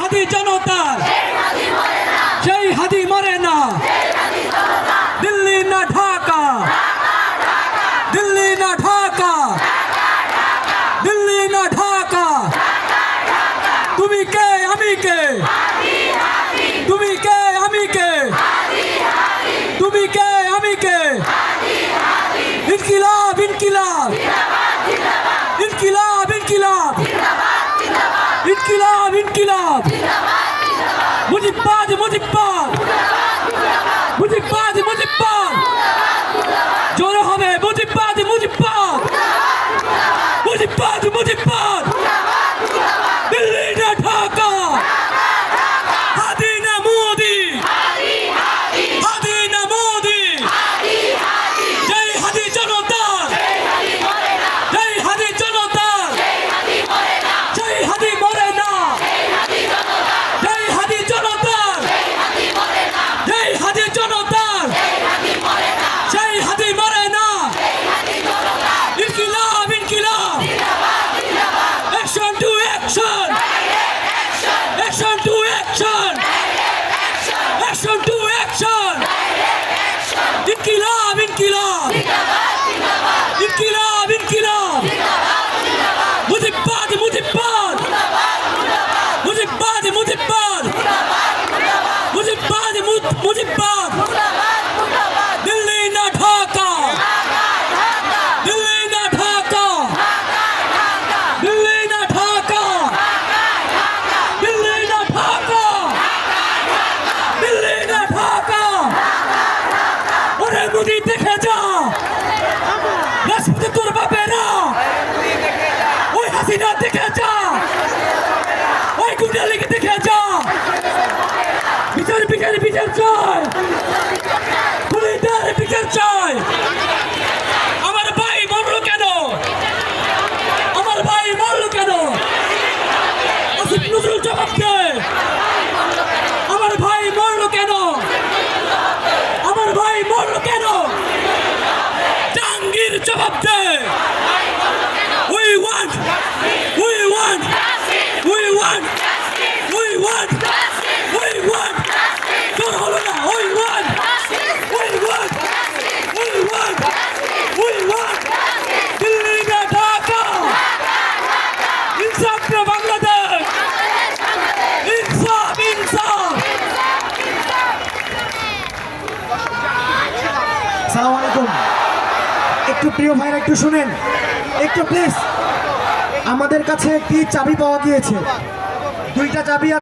হাদি জনতার সেই হাদি মরে না দিল্লি না ঢাকা দিল্লি না ঢাকা দিল্লি না ঢাকা তুমি কে আমি কে তুমি কে আমি কে তুমি কে আমি কে ইনকিলাব ইনকিলাব ইনকিলাব ইনকিলাব ইনকিলাব ইনকিলাব মুজিববাদ মুজিববাদ মুজিববাদ মুজিববাদ জোরে হবে মুজিববাদ মুজিববাদ মুজিববাদ মুজিববাদ দিল্লি না ঢাকা হাদি না মোদি হাদি না মোদি জয় হাদি জনতার জয় হাদি জনতার জয় হাদি মরে না জয় হাদি জনতার জয় হাদি জনতার জয় হাদি মরে না ইনকিলাব ইনকিলাব action to action action to action action to action ইনকিলাব ইনকিলাব ইনকিলাব ইনকিলাব মুজিববাদ মুজিববাদ মুজিববাদ মুজিববাদ মুজিববাদ মুজিববাদ দিল্লি না ঢাকা দিল্লি না ঢাকা দিল্লি না ঢাকা দিল্লি না ঢাকা দিল্লি না ঢাকা ওরে মোদি দেখে যা রাজপথে তোর বাপেরা ওই হাসিনা দেখে যা ওই গুন্ডালিকে দেখে যা বিচার বিচার বিচার চাই খুনিদের বিচার চাই আমার ভাই মরলো কেন আমার ভাই মরলো কেন আসিফ নজরুল জবাব দে আমার ভাই মরলো কেন আমার ভাই মরলো কেন জাহাঙ্গীর জবাব দে we want we want we want we want we want তোর হলো না we want we want we want we want Delhi না ঢাকা ইনসাফ না বাংলাদেশ ইনসাফ ইনসাফ সালাম আলাইকুম। একটু প্রিয় ভাইরা একটু শুনেন একটু প্লিজ। আমাদের কাছে একটি চাবি পাওয়া গিয়েছে, দুইটা চাবি